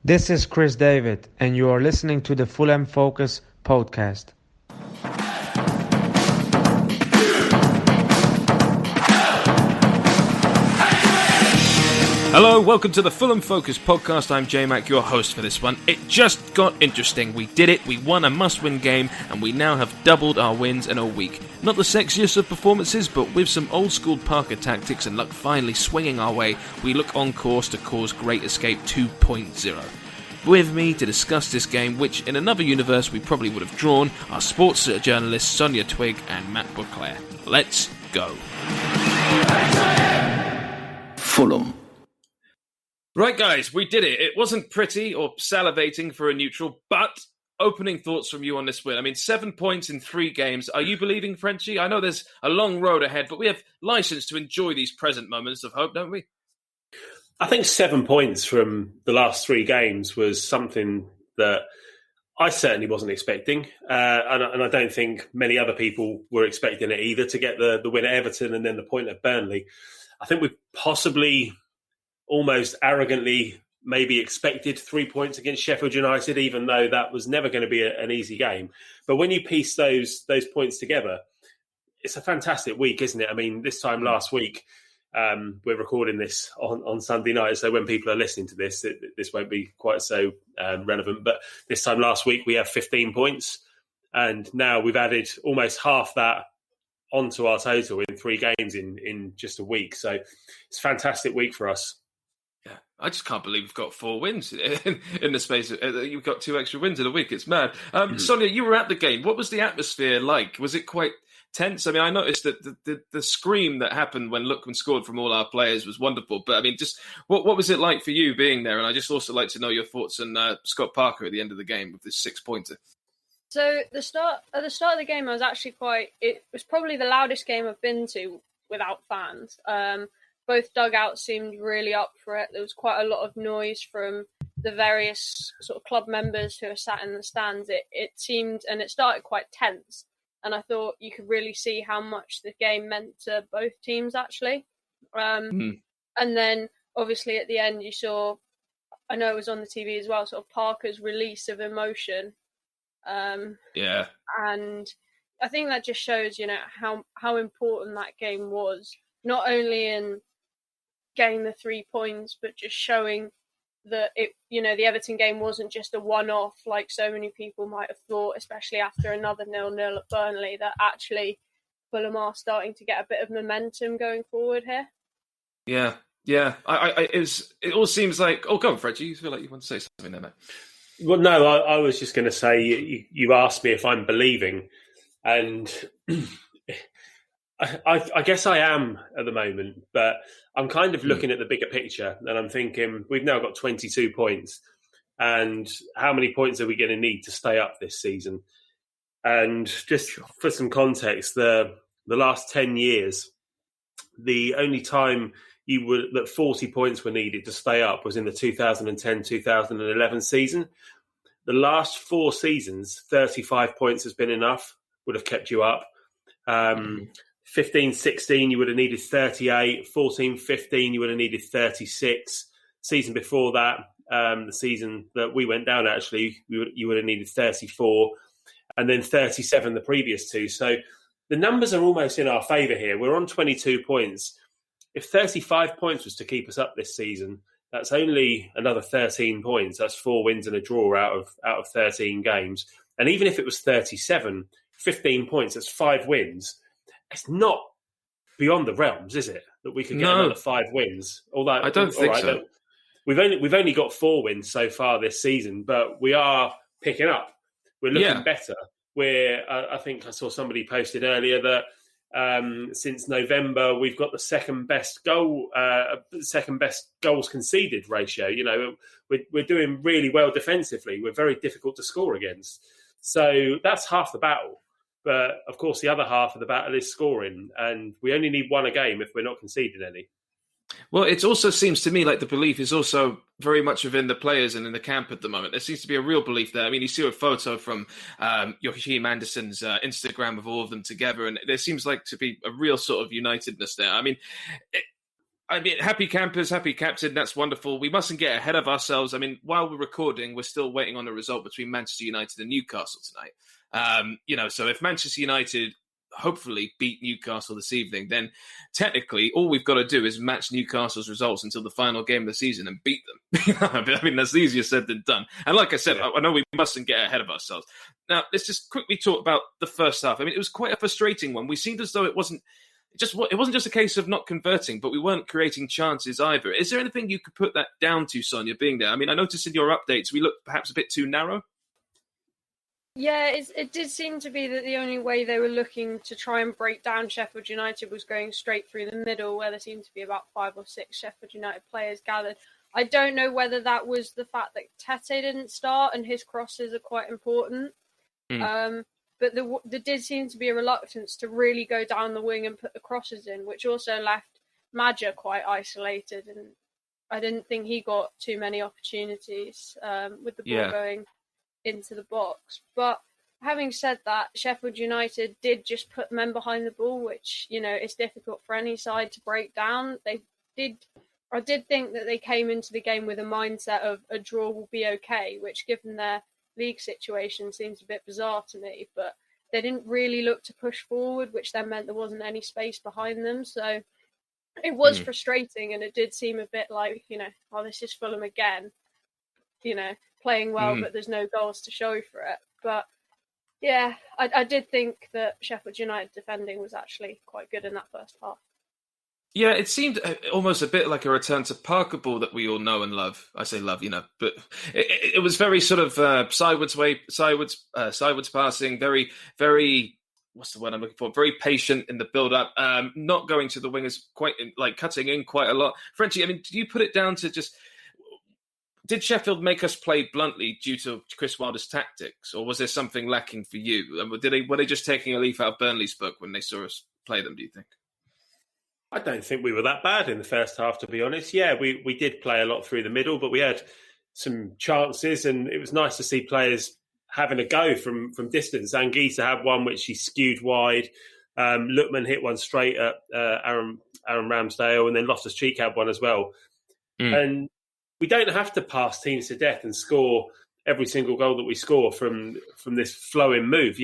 This is Chris David, and you are listening to the Fulham Focus podcast. Hello, welcome to the Fulham Focus podcast. I'm Jmac, your host for this one. It just got interesting. We did it, we won a must-win game, and we now have doubled our wins in a week. Not the sexiest of performances, but with some old-school Parker tactics and luck finally swinging our way, we look on course to cause Great Escape 2.0. With me to discuss this game, which in another universe we probably would have drawn, are sports journalists Sonia, Twigg and Boisclair. Let's go. Fulham. Right, guys, we did it. It wasn't pretty or salivating for a neutral, but opening thoughts from you on this win. I mean, 7 points in 3 games. Are you believing, Frenchie? I know there's a long road ahead, but we have license to enjoy these present moments of hope, don't we? I think 7 points from the last 3 games was something that I certainly wasn't expecting. And I don't think many other people were expecting it either, to get the win at Everton and then the point at Burnley. I think we possibly almost arrogantly maybe expected 3 points against Sheffield United, even though that was never going to be an easy game. But when you piece those points together, it's a fantastic week, isn't it? I mean, this time last week, we're recording this on Sunday night, so when people are listening to this, this won't be quite so relevant. But this time last week, we have 15 points, and now we've added almost half that onto our total in 3 games in just a week. So it's a fantastic week for us. Yeah, I just can't believe we've got 4 wins in the space. You've got 2 extra wins in a week. It's mad. Sonia, you were at the game. What was the atmosphere like? Was it quite tense? I mean, I noticed that the scream that happened when Lookman scored from all our players was wonderful. But I mean, just what was it like for you being there? And I just also like to know your thoughts on Scott Parker at the end of the game with this 6-pointer. So at the start of the game, I was actually it was probably the loudest game I've been to without fans. Both dugouts seemed really up for it. There was quite a lot of noise from the various sort of club members who were sat in the stands. It seemed, and it started quite tense. And I thought you could really see how much the game meant to both teams, actually. And then, obviously, at the end, you saw, I know it was on the TV as well, sort of Parker's release of emotion. Yeah. And I think that just shows, how important that game was, not only in getting the 3 points, but just showing that the Everton game wasn't just a one-off like so many people might have thought, especially after another 0-0 at Burnley, that actually Fulham are starting to get a bit of momentum going forward here. Yeah. It all seems like... Oh, go on, Fred. You feel like you want to say something there, mate? Well, no, I was just going to say, you asked me if I'm believing, and I guess I am at the moment, but I'm kind of looking at the bigger picture, and I'm thinking we've now got 22 points, and how many points are we going to need to stay up this season? And just for some context, the last 10 years, the only time that 40 points were needed to stay up was in the 2010-2011 season. The last 4 seasons, 35 points has been enough, would have kept you up. 15-16, you would have needed 38. 14-15, you would have needed 36. Season before that, the season that we went down, actually, you would have needed 34. And then 37 the previous 2. So the numbers are almost in our favour here. We're on 22 points. If 35 points was to keep us up this season, that's only another 13 points. That's 4 wins and a draw out of 13 games. And even if it was 37, 15 points, that's 5 wins. It's not beyond the realms, is it, that we could get another 5 wins? Although I don't think so. We've only got 4 wins so far this season, but we are picking up. We're looking better. I think I saw somebody posted earlier that since November we've got the second best goals conceded ratio. We're doing really well defensively. We're very difficult to score against. So that's half the battle. But, of course, the other half of the battle is scoring, and we only need 1 a game if we're not conceding any. Well, it also seems to me like the belief is also very much within the players and in the camp at the moment. There seems to be a real belief there. I mean, you see a photo from Joachim Anderson's Instagram of all of them together, and there seems like to be a real sort of unitedness there. I mean, I mean, happy campers, happy captain. That's wonderful. We mustn't get ahead of ourselves. I mean, while we're recording, we're still waiting on a result between Manchester United and Newcastle tonight. So if Manchester United hopefully beat Newcastle this evening, then technically all we've got to do is match Newcastle's results until the final game of the season and beat them. I mean, that's easier said than done. And like I said, I know we mustn't get ahead of ourselves. Now, let's just quickly talk about the first half. I mean, it was quite a frustrating one. We seemed as though it wasn't just a case of not converting, but we weren't creating chances either. Is there anything you could put that down to, Sonia, being there? I mean, I noticed in your updates we looked perhaps a bit too narrow. Yeah, it did seem to be that the only way they were looking to try and break down Sheffield United was going straight through the middle, where there seemed to be about 5 or 6 Sheffield United players gathered. I don't know whether that was the fact that Tete didn't start and his crosses are quite important. But there did seem to be a reluctance to really go down the wing and put the crosses in, which also left Madja quite isolated. And I didn't think he got too many opportunities with the ball going into the box. But having said that, Sheffield United did just put men behind the ball, which, is difficult for any side to break down. I did think that they came into the game with a mindset of a draw will be okay, which given their league situation seems a bit bizarre to me, but they didn't really look to push forward, which then meant there wasn't any space behind them. So it was frustrating, and it did seem a bit like, this is Fulham again, playing well, but there's no goals to show for it. But yeah, I did think that Sheffield United defending was actually quite good in that first half. Yeah, it seemed almost a bit like a return to Parker ball that we all know and love. I say love, but it was very sort of sideways passing, very, very, what's the word I'm looking for? Very patient in the build-up, not going to the wingers, quite like cutting in quite a lot. Frenchie, I mean, do you put it down to just, did Sheffield make us play bluntly due to Chris Wilder's tactics, or was there something lacking for you? Were they just taking a leaf out of Burnley's book when they saw us play them, do you think? I don't think we were that bad in the first half, to be honest. Yeah, we did play a lot through the middle, but we had some chances, and it was nice to see players having a go from distance. Anguissa had one which he skewed wide. Lookman hit one straight at Aaron Ramsdale, and then Loftus-Cheek had one as well. And we don't have to pass teams to death and score every single goal that we score from this flowing move.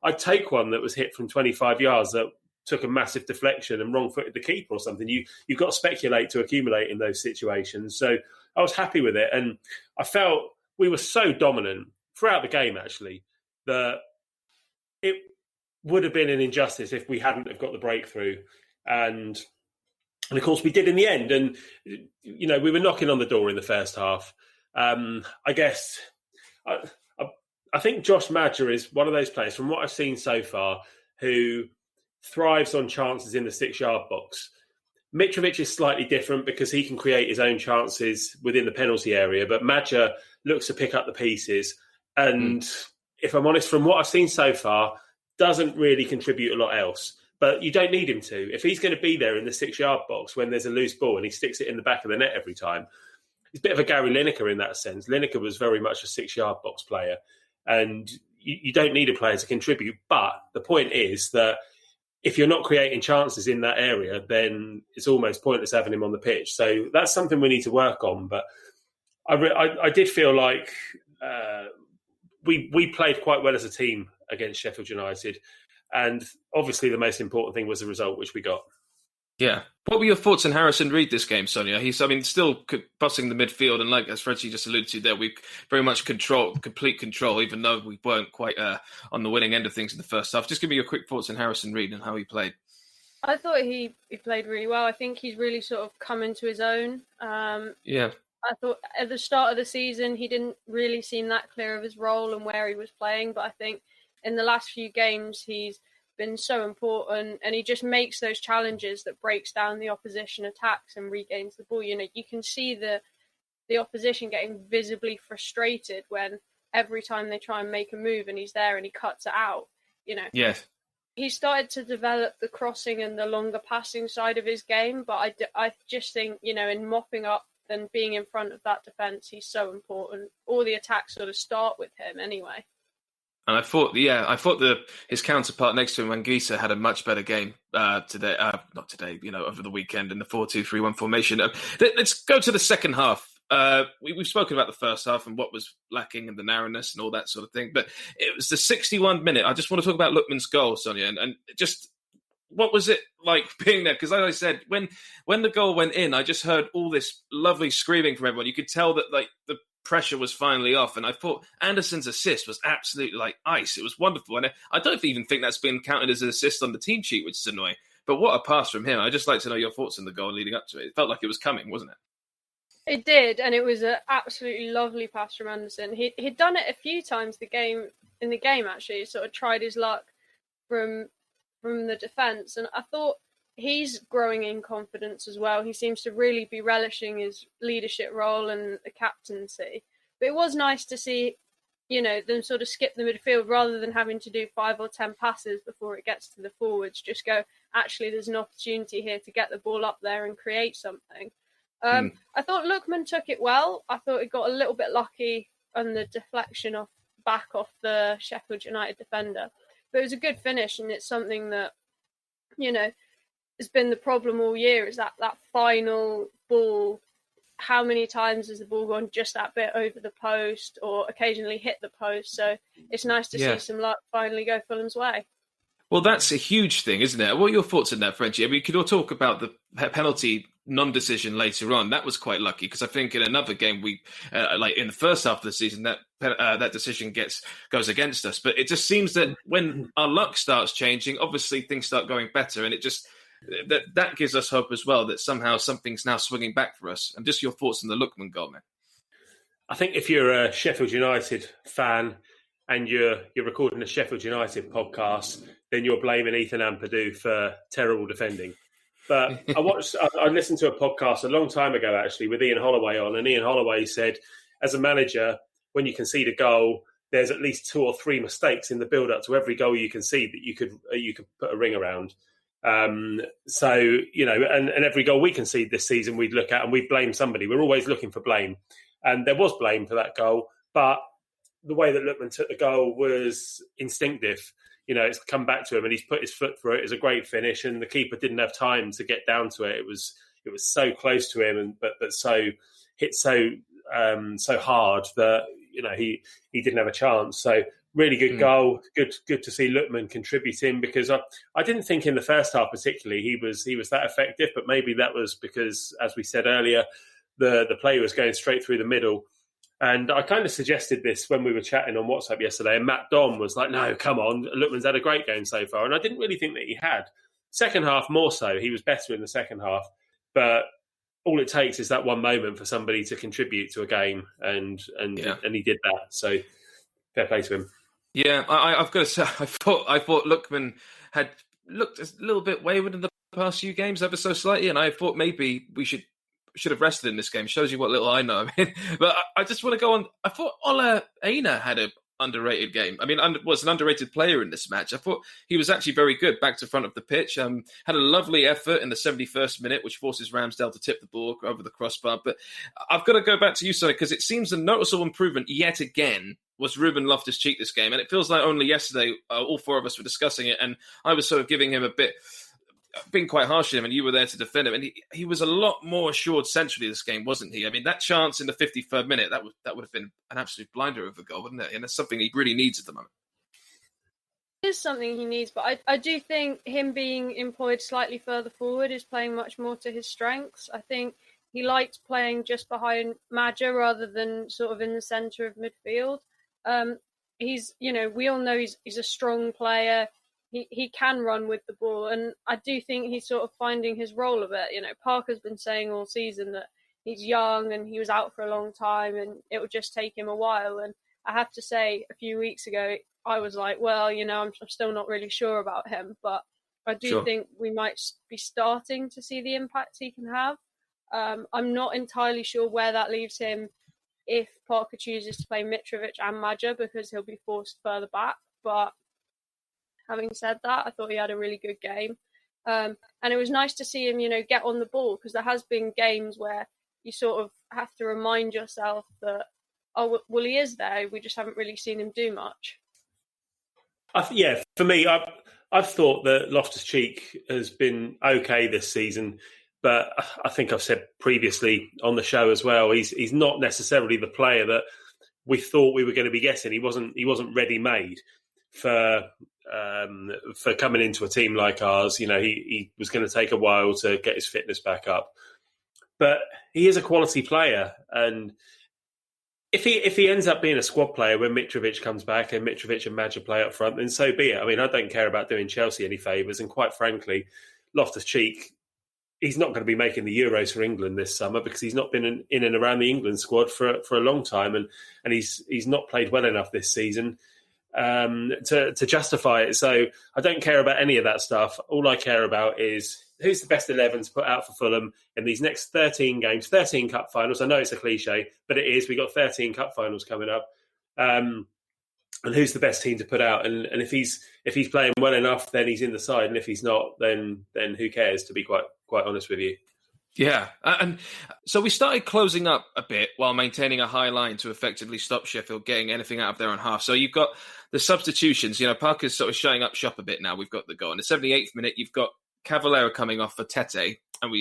I'd take one that was hit from 25 yards that took a massive deflection and wrong-footed the keeper or something. You've got to speculate to accumulate in those situations. So I was happy with it. And I felt we were so dominant throughout the game, actually, that it would have been an injustice if we hadn't have got the breakthrough. And of course, we did in the end. And, we were knocking on the door in the first half. I guess I think Josh Madja is one of those players, from what I've seen so far, who thrives on chances in the 6-yard box. Mitrovic is slightly different because he can create his own chances within the penalty area, but Madja looks to pick up the pieces. And if I'm honest, from what I've seen so far, doesn't really contribute a lot else. But you don't need him to. If he's going to be there in the 6-yard box when there's a loose ball and he sticks it in the back of the net every time, he's a bit of a Gary Lineker in that sense. Lineker was very much a 6-yard box player, and you don't need a player to contribute. But the point is that if you're not creating chances in that area, then it's almost pointless having him on the pitch. So that's something we need to work on. But I did feel like we played quite well as a team against Sheffield United. And obviously the most important thing was the result, which we got. Yeah. What were your thoughts on Harrison Reed this game, Sonia? He's, still bossing the midfield, and like as Frenchie just alluded to there, we very much complete control, even though we weren't quite on the winning end of things in the first half. Just give me your quick thoughts on Harrison Reed and how he played. I thought he played really well. I think he's really sort of come into his own. Yeah. I thought at the start of the season, he didn't really seem that clear of his role and where he was playing, but I think in the last few games, he's been so important, and he just makes those challenges that breaks down the opposition attacks and regains the ball. You can see the opposition getting visibly frustrated when every time they try and make a move and he's there and he cuts it out. Yes, he started to develop the crossing and the longer passing side of his game, but I just think in mopping up and being in front of that defence, he's so important. All the attacks sort of start with him anyway. And I thought his counterpart next to him, Anguissa, had a much better game today. Not today, over the weekend in the 4-2-3-1 formation. Let's go to the second half. We've spoken about the first half and what was lacking and the narrowness and all that sort of thing. But it was the 61 minute. I just want to talk about Lookman's goal, Sonia, and just what was it like being there? Because as I said, when the goal went in, I just heard all this lovely screaming from everyone. You could tell that the pressure was finally off, and I thought Anderson's assist was absolutely like ice. It was wonderful, and I don't even think that's been counted as an assist on the team sheet, which is annoying. But what a pass from him. I'd just like to know your thoughts on the goal leading up to it. It felt like it was coming, wasn't it? It did, and it was an absolutely lovely pass from Anderson. He'd done it a few times in the game, actually. He sort of tried his luck from the defence, and I thought he's growing in confidence as well. He seems to really be relishing his leadership role and the captaincy. But it was nice to see, them sort of skip the midfield rather than having to do 5 or 10 passes before it gets to the forwards. Just go, actually, there's an opportunity here to get the ball up there and create something. I thought Lookman took it well. I thought it got a little bit lucky on the deflection off the Sheffield United defender. But it was a good finish, and it's something that, has been the problem all year, is that final ball. How many times has the ball gone just that bit over the post or occasionally hit the post? So it's nice to see some luck finally go Fulham's way. Well, that's a huge thing, isn't it? What are your thoughts on that, Frenchie? I mean, we could all talk about the penalty non-decision later on. That was quite lucky because I think in another game, like in the first half of the season, that decision goes against us. But it just seems that when our luck starts changing, obviously things start going better, and it just that gives us hope as well that somehow something's now swinging back for us. And just your thoughts on the Lookman goal, man. I think if you're a Sheffield United fan and you're recording a Sheffield United podcast, then you're blaming Ethan Ampadu for terrible defending. But I listened to a podcast a long time ago, actually, with Ian Holloway on, and Ian Holloway said, as a manager, when you concede a goal, there's at least 2 or 3 mistakes in the build-up to every goal you concede that you could put a ring around. So, and every goal we concede this season, we'd look at and we'd blame somebody. We're always looking for blame. And there was blame for that goal, but the way that Lookman took the goal was instinctive. It's come back to him and he's put his foot through it. It's a great finish, and the keeper didn't have time to get down to it. It was so close to him, but so hit so hard that he didn't have a chance. So really good goal. Good to see Lookman contributing, because I didn't think in the first half particularly he was that effective, but maybe that was because, as we said earlier, the play was going straight through the middle. And I kind of suggested this when we were chatting on WhatsApp yesterday, and Matt Dom was like, no, come on, Lookman's had a great game so far. And I didn't really think that he had. Second half, more so. He was better in the second half. But all it takes is that one moment for somebody to contribute to a game, and he did that. So fair play to him. Yeah, I've got to say, I thought Lookman had looked a little bit wayward in the past few games, ever so slightly, and I thought maybe we should have rested in this game. Shows you what little I know. But I just want to go on. I thought Ola Aina had an underrated game. I mean, was an underrated player in this match. I thought he was actually very good, back to front of the pitch. Had a lovely effort in the 71st minute, which forces Ramsdale to tip the ball over the crossbar. But I've got to go back to you, Sonia, because it seems a noticeable improvement yet again was Ruben Loftus-Cheek this game. And it feels like only yesterday all 4 of us were discussing it, and I was sort of giving him being quite harsh on him, and you were there to defend him. And he was a lot more assured centrally this game, wasn't he? I mean, that chance in the 53rd minute, that would have been an absolute blinder of a goal, wouldn't it? And that's something he really needs at the moment. It is something he needs, but I do think him being employed slightly further forward is playing much more to his strengths. I think he liked playing just behind Madja rather than sort of in the centre of midfield. He's, we all know he's a strong player. He can run with the ball, and I do think he's sort of finding his role a bit. Parker's been saying all season that he's young and he was out for a long time and it would just take him a while. And I have to say, a few weeks ago, I was like, well, I'm still not really sure about him, but I do think we might be starting to see the impact he can have. I'm not entirely sure where that leaves him if Parker chooses to play Mitrovic and Madja, because he'll be forced further back. But having said that, I thought he had a really good game. And it was nice to see him, get on the ball, because there has been games where you sort of have to remind yourself that, oh, well, he is there. We just haven't really seen him do much. For me, I've thought that Loftus-Cheek has been okay this season, but I think I've said previously on the show as well, he's not necessarily the player that we thought we were going to be getting. He wasn't ready made for coming into a team like ours. You know, he was going to take a while to get his fitness back up, but he is a quality player, and if he ends up being a squad player when Mitrovic comes back and Mitrovic and Madja play up front, then so be it. I mean, I don't care about doing Chelsea any favours, and quite frankly, Loftus-Cheek, he's not going to be making the Euros for England this summer because he's not been in and around the England squad for a long time, and he's not played well enough this season to justify it. So I don't care about any of that stuff. All I care about is who's the best 11 to put out for Fulham in these next 13 games, 13 cup finals. I know it's a cliche, but it is. We've got 13 cup finals coming up. And who's the best team to put out? And if he's playing well enough, then he's in the side. And if he's not, then who cares, to be quite honest with you. Yeah, and so we started closing up a bit while maintaining a high line to effectively stop Sheffield getting anything out of their own half. So you've got the substitutions. You know, Parker's sort of showing up shop a bit now. We've got the goal. In the 78th minute, you've got Cavallero coming off for Tete. And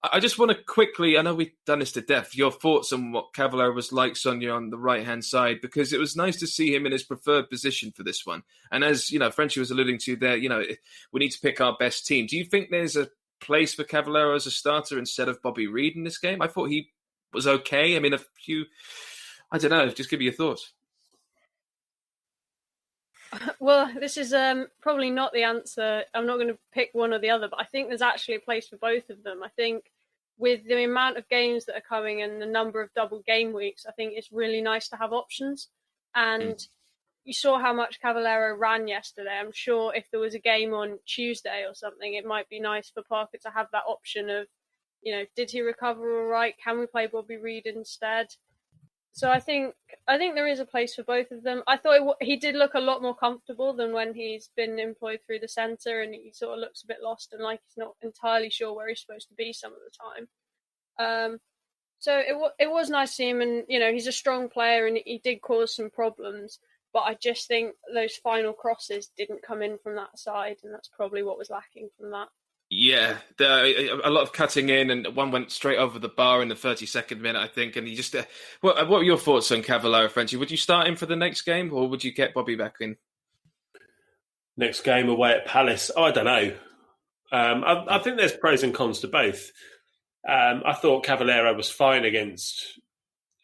I just want to quickly, I know we've done this to death, your thoughts on what Cavallero was like, Sonia, on the right-hand side, because it was nice to see him in his preferred position for this one. And as, you know, Frenchie was alluding to there, you know, we need to pick our best team. Do you think there's a place for Cavallero as a starter instead of Bobby Reid in this game? I thought he was okay. I mean, I don't know, just give me your thoughts. Well, this is probably not the answer. I'm not going to pick one or the other, but I think there's actually a place for both of them. I think with the amount of games that are coming and the number of double game weeks, I think it's really nice to have options. And you saw how much Cavallero ran yesterday. I'm sure if there was a game on Tuesday or something, it might be nice for Parker to have that option of, you know, did he recover all right? Can we play Bobby Reid instead? So I think there is a place for both of them. I thought he did look a lot more comfortable than when he's been employed through the centre, and he sort of looks a bit lost and like he's not entirely sure where he's supposed to be some of the time. So it was nice to see him, and you know, he's a strong player and he did cause some problems. But I just think those final crosses didn't come in from that side, and that's probably what was lacking from that. Yeah, a lot of cutting in, and one went straight over the bar in the 32nd minute, I think. And he just, what were your thoughts on Cavallero, Frenchie? Would you start him for the next game, or would you get Bobby back in? Next game away at Palace? Oh, I don't know. I think there's pros and cons to both. I thought Cavallero was fine against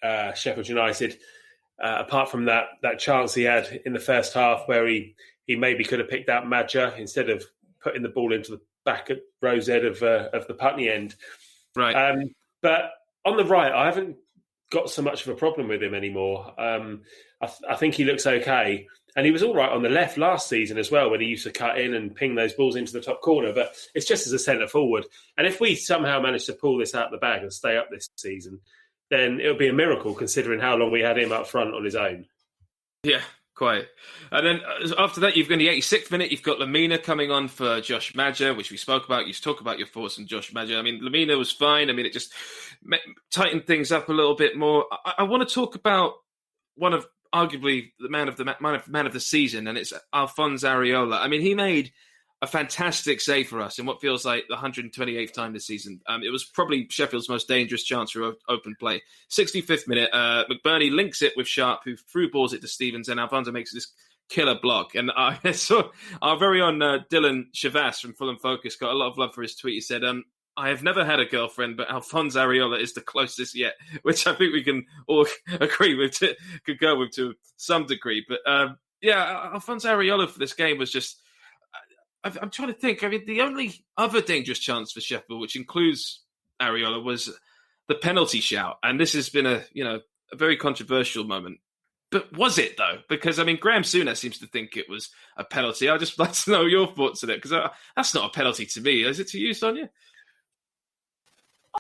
Sheffield United, apart from that chance he had in the first half where he maybe could have picked out Madja instead of putting the ball into the back at Rose Ed of the Putney end. Right. But on the right, I haven't got so much of a problem with him anymore. I think he looks okay. And he was all right on the left last season as well, when he used to cut in and ping those balls into the top corner. But it's just as a centre forward. And if we somehow manage to pull this out of the bag and stay up this season, then it'll be a miracle considering how long we had him up front on his own. Yeah. Quite. And then after that, you've got in the 86th minute, you've got Lamina coming on for Josh Madja, which we spoke about. You talk about your thoughts on Josh Madja. I mean, Lamina was fine. I mean, it just tightened things up a little bit more. I want to talk about one of arguably the man of the season, and it's Alphonse Areola. I mean, he made a fantastic save for us in what feels like the 128th time this season. It was probably Sheffield's most dangerous chance for open play. 65th minute, McBurney links it with Sharp, who through balls it to Stevens, and Alfonso makes this killer block. And I saw our very own Dylan Shavas from Fulham Focus got a lot of love for his tweet. He said, I have never had a girlfriend, but Alphonse Areola is the closest yet, which I think we can all agree with, could go with to some degree. But Alphonse Areola for this game was just... I'm trying to think. I mean, the only other dangerous chance for Sheffield, which includes Areola, was the penalty shout. And this has been a very controversial moment. But was it, though? Because, I mean, Graham Souness seems to think it was a penalty. I'd just like to know your thoughts on it, because that's not a penalty to me. Is it to you, Sonia?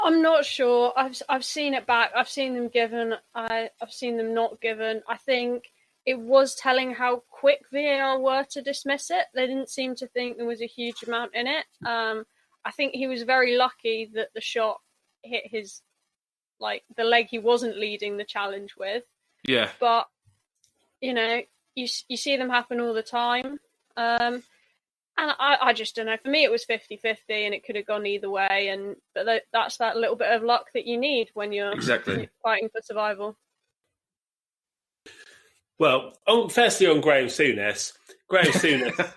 I'm not sure. I've seen it back. I've seen them given. I've seen them not given. I think it was telling how quick VAR were to dismiss it. They didn't seem to think there was a huge amount in it. I think he was very lucky that the shot hit his, the leg he wasn't leading the challenge with. Yeah. But, you you see them happen all the time. And I just don't know. For me, it was 50-50 and it could have gone either way. But that's that little bit of luck that you need when you're fighting for survival. Well, firstly on Graham Souness. Graham Souness.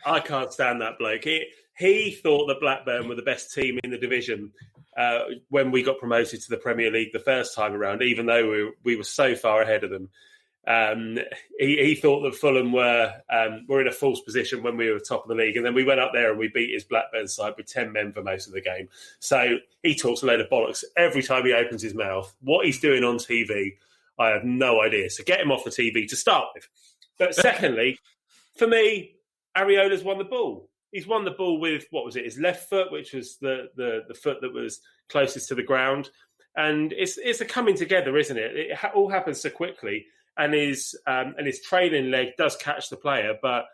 I can't stand that bloke. He thought that Blackburn were the best team in the division when we got promoted to the Premier League the first time around, even though we were so far ahead of them. He thought that Fulham were in a false position when we were top of the league, and then we went up there and we beat his Blackburn side with 10 men for most of the game. So he talks a load of bollocks every time he opens his mouth. What he's doing on TV, I have no idea. So get him off the TV to start with. But secondly, for me, Areola's won the ball. He's won the ball with, what was it, his left foot, which was the foot that was closest to the ground. And it's a coming together, isn't it? It all happens so quickly. And his trailing leg does catch the player, but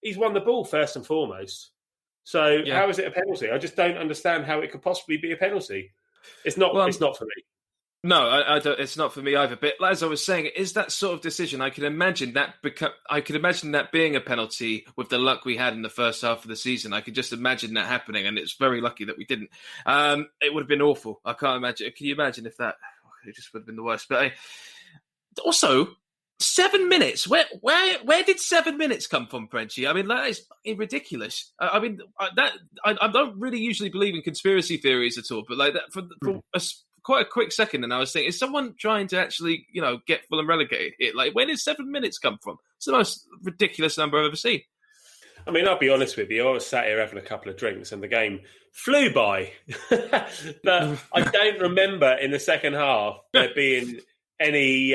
he's won the ball first and foremost. So how is it a penalty? I just don't understand how it could possibly be a penalty. It's not. It's not for me. No, I don't. It's not for me either. But as I was saying, it is that sort of decision. I can imagine that being a penalty with the luck we had in the first half of the season. I could just imagine that happening, and it's very lucky that we didn't. It would have been awful. I can't imagine. Can you imagine if that? It just would have been the worst. But also, 7 minutes. Where did 7 minutes come from, Frenchie? I mean, that is ridiculous. I don't really usually believe in conspiracy theories at all, but like that for quite a quick second, and I was thinking, is someone trying to actually, get Fulham relegated here? Like, where did 7 minutes come from? It's the most ridiculous number I've ever seen. I mean, I'll be honest with you. I was sat here having a couple of drinks, and the game flew by. But I don't remember in the second half there being any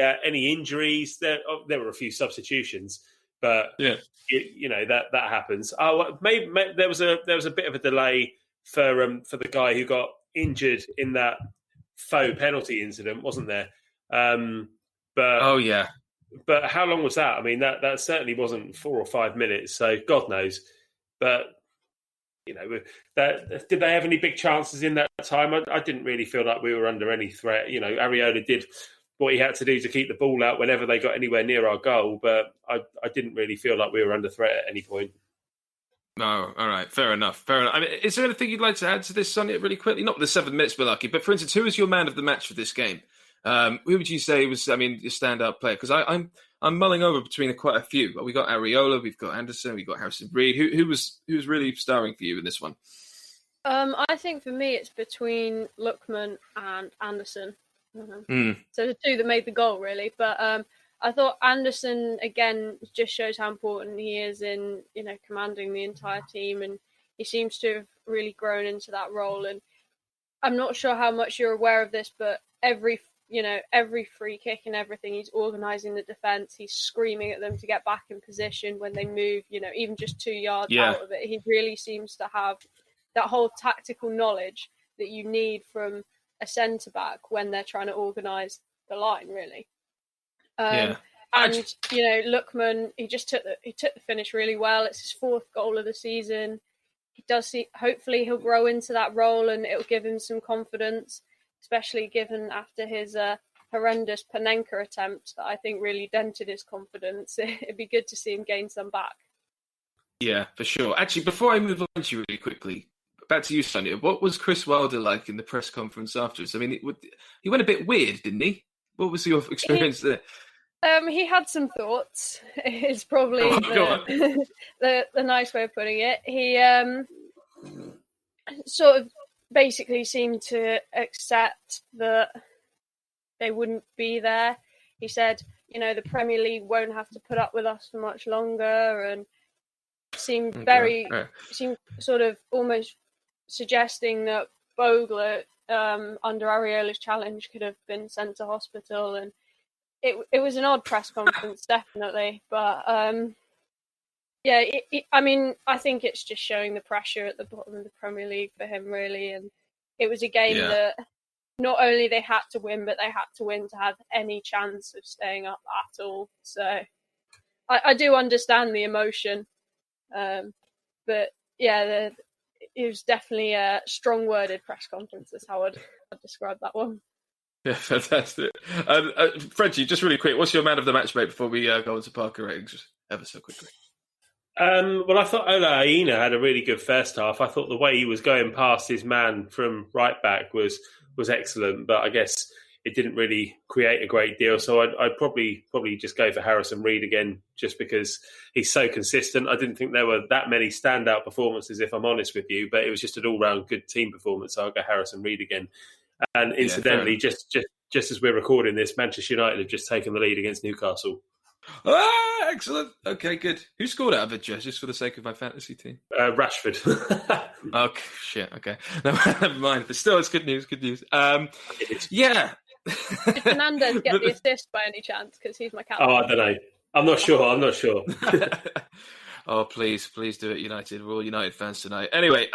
injuries. There were a few substitutions, but that happens. Oh, maybe there was a bit of a delay for the guy who got injured in that faux penalty incident, wasn't there? But how long was that? I mean, that certainly wasn't 4 or 5 minutes. So God knows. But did they have any big chances in that time? I didn't really feel like we were under any threat. Areola did what he had to do to keep the ball out whenever they got anywhere near our goal, but I didn't really feel like we were under threat at any point. No, all right, fair enough. I mean, is there anything you'd like to add to this, Sonia, really quickly? Not the 7 minutes, we're lucky, but for instance, who was your man of the match for this game? Who would you say was, your standout player? Because I'm mulling over between quite a few. We got Areola, we've got Anderson, we've got Harrison Breed. Who was really starring for you in this one? I think for me, it's between Lookman and Anderson. Mm-hmm. So the two that made the goal, really. But I thought Anderson, again, just shows how important he is in, commanding the entire team. And he seems to have really grown into that role. And I'm not sure how much you're aware of this, but every free kick and everything, he's organising the defence. He's screaming at them to get back in position when they move, even just 2 yards out of it. He really seems to have that whole tactical knowledge that you need from a centre-back when they're trying to organise the line, really. And Lookman, he took the finish really well. It's his 4th goal of the season. Hopefully he'll grow into that role and it'll give him some confidence, especially given after his horrendous Panenka attempt that I think really dented his confidence. It'd be good to see him gain some back. Yeah, for sure. Actually, before I move on to you really quickly, back to you, Sonia. What was Chris Wilder like in the press conference afterwards? I mean, he went a bit weird, didn't he? What was your experience there? He had some thoughts. Is probably the nice way of putting it. He sort of basically seemed to accept that they wouldn't be there. He said, the Premier League won't have to put up with us for much longer, and seemed seemed sort of almost suggesting that Boisclair, under Areola's challenge, could have been sent to hospital. And it was an odd press conference, definitely. But I think it's just showing the pressure at the bottom of the Premier League for him, really. And it was a game that not only they had to win, but they had to win to have any chance of staying up at all. So I do understand the emotion. But it was definitely a strong-worded press conference. That's how I'd describe that one. Yeah, fantastic. Frenchie, just really quick, what's your man of the match, mate, before we go into Parker ratings just ever so quickly? Well, I thought Ola Aina had a really good first half. I thought the way he was going past his man from right back was excellent, but I guess it didn't really create a great deal. So I'd probably just go for Harrison Reed again, just because he's so consistent. I didn't think there were that many standout performances, if I'm honest with you, but it was just an all-round good team performance. So I'll go Harrison Reed again. And incidentally, just as we're recording this, Manchester United have just taken the lead against Newcastle. Ah, excellent. Okay, good. Who scored out of it, just for the sake of my fantasy team? Rashford. Okay, shit. Okay, no, never mind. But still, it's good news. Good news. Yeah. Did Fernandez get the assist by any chance? Because he's my captain. Oh, I don't know. I'm not sure. Oh, please do it, United. We're all United fans tonight. Anyway,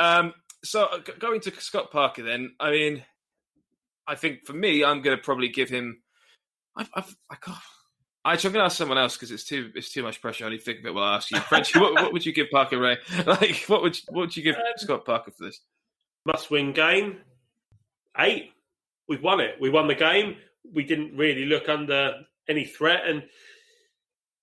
so going to Scott Parker then. I mean, I think for me, I'm going to probably give him. I can't. Actually, I'm going to ask someone else because it's too much pressure. I only think of it while I ask you. Frenchie, what would you give Parker Ray? Like, what would you give Scott Parker for this? Must-win game. 8. We've won it. We won the game. We didn't really look under any threat. And,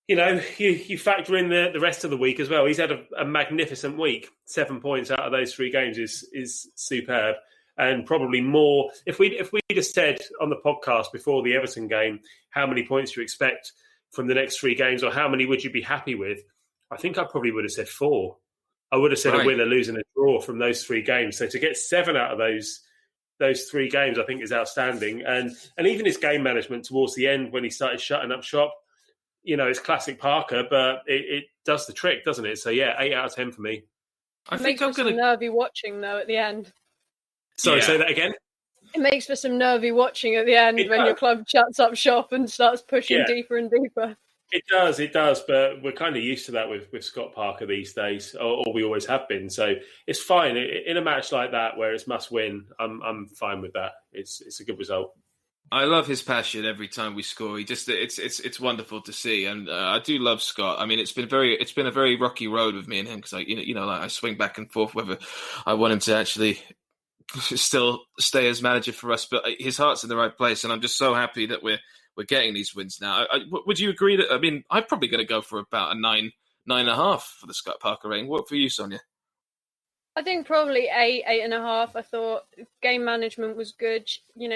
you factor in the rest of the week as well. He's had a magnificent week. 7 points out of those 3 games is superb. And probably more. If we'd have said on the podcast before the Everton game, how many points do you expect from the next 3 games, or how many would you be happy with? I think I probably would have said 4. I would have said a win, a lose, and a draw from those 3 games. So to get 7 out of those 3 games, I think is outstanding. And even his game management towards the end when he started shutting up shop, it's classic Parker, but it does the trick, doesn't it? So yeah, 8 out of 10 for me. I think I'm going to nervy watching though at the end. Sorry, say that again. It makes for some nervy watching at the end when your club shuts up shop and starts pushing deeper and deeper. It does, but we're kind of used to that with Scott Parker these days, or we always have been. So it's fine in a match like that where it's must win. I'm fine with that. It's a good result. I love his passion every time we score. It's wonderful to see, and I do love Scott. I mean, it's been a very rocky road with me and him because I swing back and forth whether I want him to actually still stay as manager for us, but his heart's in the right place, and I'm just so happy that we're getting these wins now. Would you agree that? I mean, I'm probably going to go for about a 9.5 for the Scott Parker rating. What for you, Sonia? I think probably 8.5. I thought game management was good.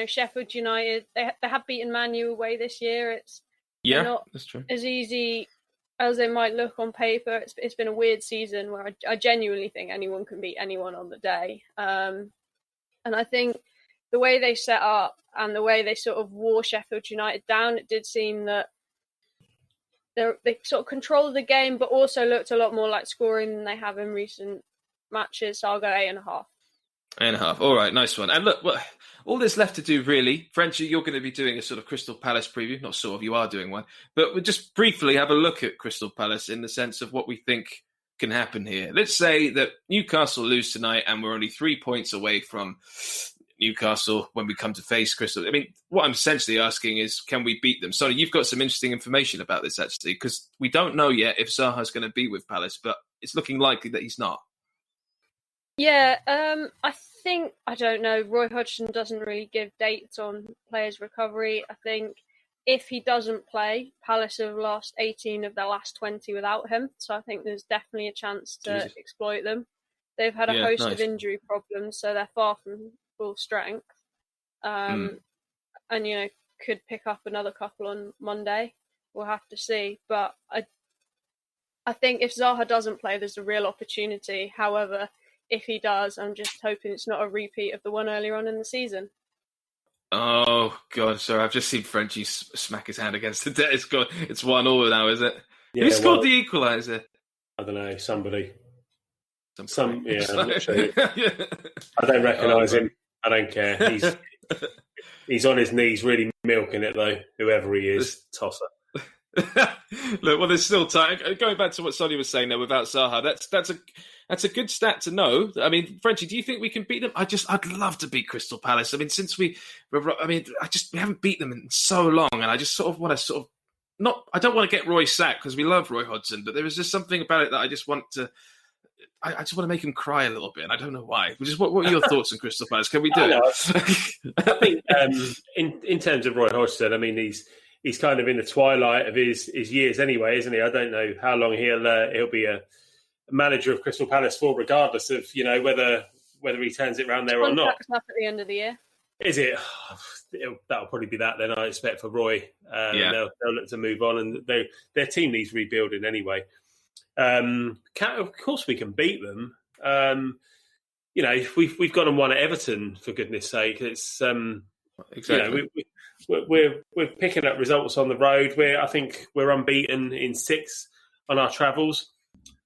Sheffield United, they have beaten Man U away this year. Not that's true. As easy as they might look on paper. It's been a weird season where I genuinely think anyone can beat anyone on the day. And I think the way they set up and the way they sort of wore Sheffield United down, it did seem that they sort of controlled the game, but also looked a lot more like scoring than they have in recent matches. So I'll go 8.5. 8.5. All right, nice one. And look, all there's left to do, really, Frenchie, you're going to be doing a sort of Crystal Palace preview. Not sort of, you are doing one. But we'll just briefly have a look at Crystal Palace in the sense of what we think can happen here. Let's say that Newcastle lose tonight and we're only 3 points away from Newcastle when we come to face Crystal. I mean, what I'm essentially asking is, can we beat them? Sonny, you've got some interesting information about this, actually, because we don't know yet if Zaha's going to be with Palace, but it's looking likely that he's not. Yeah, I don't know. Roy Hodgson doesn't really give dates on players' recovery. I think if he doesn't play, Palace have lost 18 of their last 20 without him. So I think there's definitely a chance to exploit them. They've had a host of injury problems, so they're far from full strength. And, could pick up another couple on Monday. We'll have to see. But I think if Zaha doesn't play, there's a real opportunity. However, if he does, I'm just hoping it's not a repeat of the one earlier on in the season. Oh, God, sorry. I've just seen Frenchie smack his hand against the desk. It's 1-1 now, is it? Yeah, who scored the equaliser? I don't know, somebody. I'm not sure. I don't recognise him. I don't care. He's on his knees really milking it, though, whoever he is. Tosser. Look, well, there's still time. Going back to what Sonia was saying there without Zaha, that's a good stat to know. I mean, Frenchie, do you think we can beat them? I'd love to beat Crystal Palace. I mean, we haven't beat them in so long, and I just sort of want to I don't want to get Roy sacked because we love Roy Hodgson, but there is just something about it that I just want to, I just want to make him cry a little bit, and I don't know why. What are your thoughts on Crystal Palace? Can we do it? I think in terms of Roy Hodgson, I mean, he's kind of in the twilight of his years anyway, isn't he? I don't know how long he'll be a manager of Crystal Palace for, regardless of whether he turns it around there or not. Up at the end of the year. Is it? That'll probably be that then, I expect, for Roy. They'll look to move on, and their team needs rebuilding anyway. Of course, we can beat them. We've gone and won at Everton, for goodness sake. It's exactly. We're picking up results on the road. I think we're unbeaten in 6 on our travels,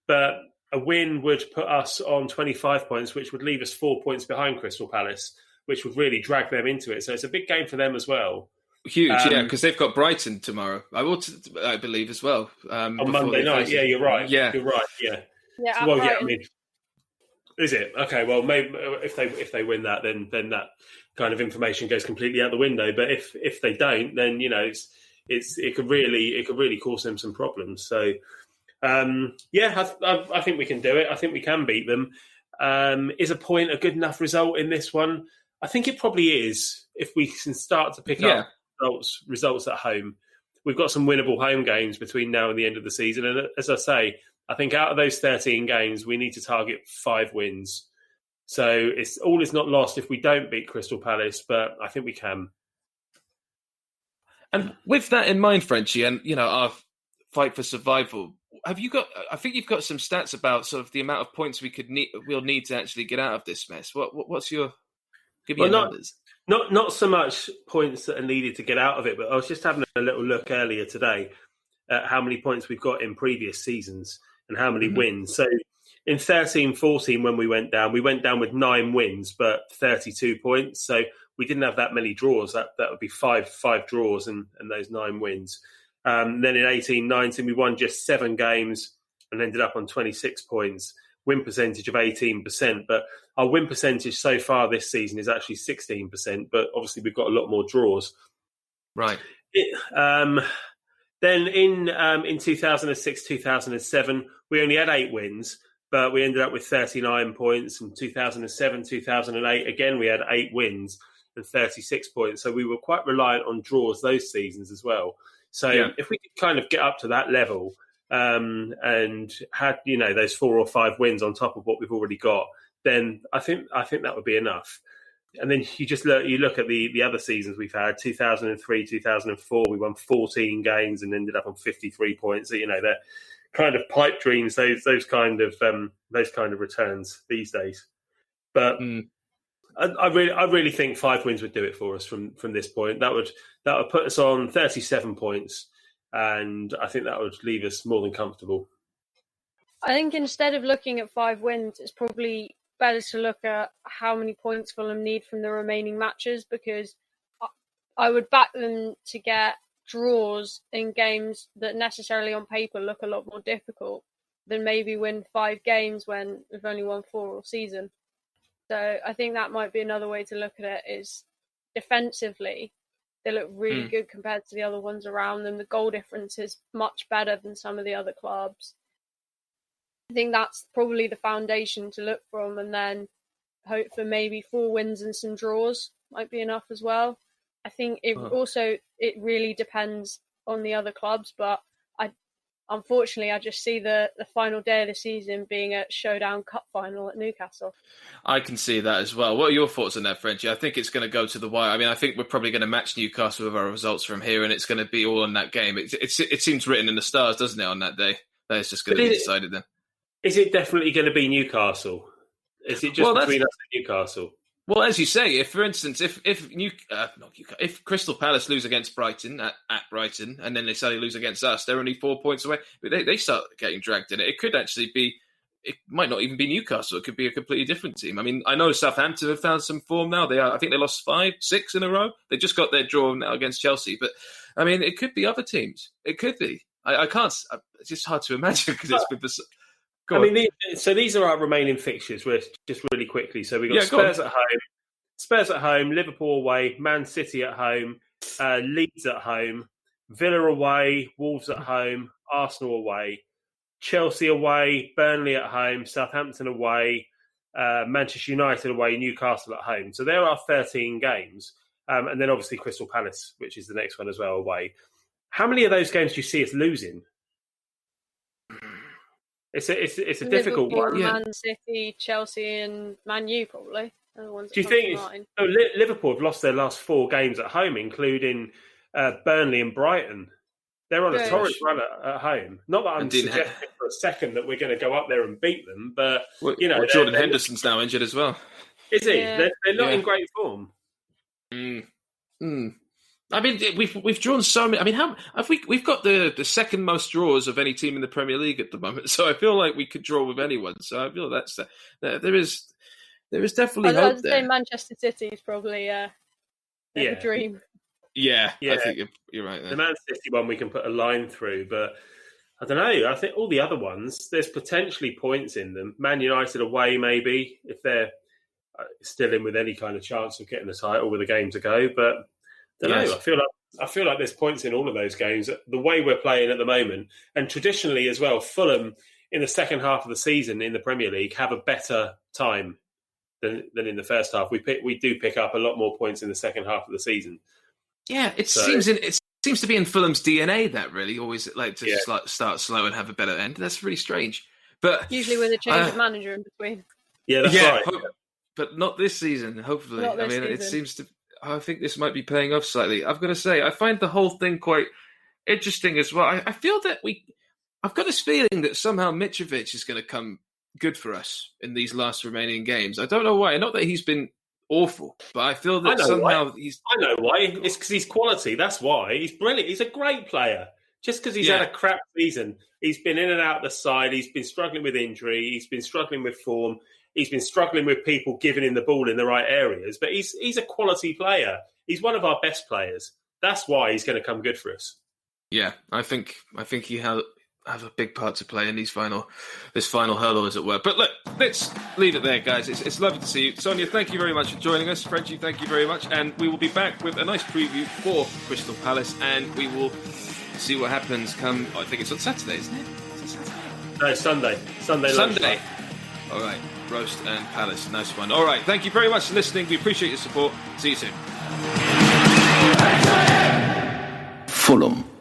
but a win would put us on 25 points, which would leave us 4 points behind Crystal Palace, which would really drag them into it. So it's a big game for them as well. Huge, because they've got Brighton tomorrow. I believe as well. On Monday night, you're right. Yeah, you're right. Yeah. Is it okay? Well, maybe if they win that, then that kind of information goes completely out the window. But if they don't, then it could really cause them some problems. So I think we can do it. I think we can beat them. Is a point a good enough result in this one? I think it probably is. If we can start to pick up results at home, we've got some winnable home games between now and the end of the season. And as I say, I think out of those 13 games, we need to target 5 wins. So all is not lost if we don't beat Crystal Palace, but I think we can. And with that in mind, Frenchie, and our fight for survival, have you got? I think you've got some stats about sort of the amount of points we'll need to actually get out of this mess. What's your? Give me your numbers. Not so much points that are needed to get out of it, but I was just having a little look earlier today at how many points we've got in previous seasons and how many wins. So in 13-14, when we went down with 9 wins, but 32 points. So we didn't have that many draws. That would be five draws and those 9 wins. Then in 18-19, we won just 7 games and ended up on 26 points. Win percentage of 18%, but our win percentage so far this season is actually 16%, but obviously we've got a lot more draws. Right. Then in 2006, 2007, we only had 8 wins, but we ended up with 39 points. In 2007, 2008, again, we had 8 wins and 36 points. So we were quite reliant on draws those seasons as well. So if we could kind of get up to that level, and had those 4 or 5 wins on top of what we've already got, then I think that would be enough. And then you look at the other seasons we've had. 2003, 2004, we won 14 games and ended up on 53 points. So they're kind of pipe dreams. Those kind of returns these days. But I really think 5 wins would do it for us from this point. That would put us on 37 points. And I think that would leave us more than comfortable. I think instead of looking at 5 wins, it's probably better to look at how many points Fulham need from the remaining matches, because I would back them to get draws in games that necessarily on paper look a lot more difficult than maybe win 5 games when we've only won 4 all season. So I think that might be another way to look at it, is defensively, they look really good compared to the other ones around them. The goal difference is much better than some of the other clubs. I think that's probably the foundation to look from, and then hope for maybe 4 wins and some draws might be enough as well. I think it really depends on the other clubs, but unfortunately, I just see the final day of the season being a showdown cup final at Newcastle. I can see that as well. What are your thoughts on that, Frenchie? I think it's going to go to the wire. I mean, I think we're probably going to match Newcastle with our results from here, and it's going to be all on that game. It seems written in the stars, doesn't it, on that day? That it's just going to be decided then. Is it definitely going to be Newcastle? Is it just between us and Newcastle? Well, as you say, if, for instance, if Crystal Palace lose against Brighton at Brighton, and then they suddenly lose against us, they're only 4 points away. They start getting dragged in it. It could actually be. It might not even be Newcastle. It could be a completely different team. I mean, I know Southampton have found some form now. I think they lost 5, 6 in a row. They just got their draw now against Chelsea. But I mean, it could be other teams. It could be. I can't. It's just hard to imagine because it's been. So these are our remaining fixtures. We're just really quickly. So we've got Spurs at home, Liverpool away, Man City at home, Leeds at home, Villa away, Wolves at home, Arsenal away, Chelsea away, Burnley at home, Southampton away, Manchester United away, Newcastle at home. So there are 13 games. And then obviously Crystal Palace, which is the next one as well, away. How many of those games do you see us losing? It's a difficult one. Man City, Chelsea, and Man U probably. Are the ones that do you think Liverpool have lost their last 4 games at home, including Burnley and Brighton? They're on a torrid run at home. Not that I'm suggesting for a second that we're going to go up there and beat them, but Jordan Henderson's now injured as well. Is he? Yeah. They're not in great form. I mean, we've drawn so many. I mean, we've got the second most draws of any team in the Premier League at the moment. So I feel like we could draw with anyone. So I feel there is definitely hope there. I'd say Manchester City is probably a dream. Yeah, I think you're right there. The Man City one we can put a line through, but I don't know. I think all the other ones, there's potentially points in them. Man United away, maybe, if they're still in with any kind of chance of getting the title with a game to go. But I don't know. I feel like there's points in all of those games. The way we're playing at the moment, and traditionally as well, Fulham in the second half of the season in the Premier League have a better time than in the first half. We do pick up a lot more points in the second half of the season. Yeah, it seems to be in Fulham's DNA that really always like to start slow and have a better end. That's really strange. But usually with a change of manager in between. Yeah, that's right. But not this season, hopefully. It seems to. I think this might be paying off slightly. I've got to say, I find the whole thing quite interesting as well. I feel that I've got this feeling that somehow Mitrovic is going to come good for us in these last remaining games. I don't know why. Not that he's been awful, but I feel that somehow he's... I know why. It's because he's quality. That's why. He's brilliant. He's a great player. Just because he's had a crap season, he's been in and out the side. He's been struggling with injury. He's been struggling with form. He's been struggling with people giving him the ball in the right areas. But he's a quality player. He's one of our best players. That's why he's going to come good for us. Yeah, I think he have a big part to play in this final hurdle, as it were. But look, let's leave it there, guys. It's lovely to see you. Sonia, thank you very much for joining us. Frenchie, thank you very much. And we will be back with a nice preview for Crystal Palace, and we will see what happens come... I think it's on Saturday, isn't it? No, Sunday. Sunday. All right. Roast and Palace. Nice one. All right. Thank you very much for listening. We appreciate your support. See you soon. Fulham.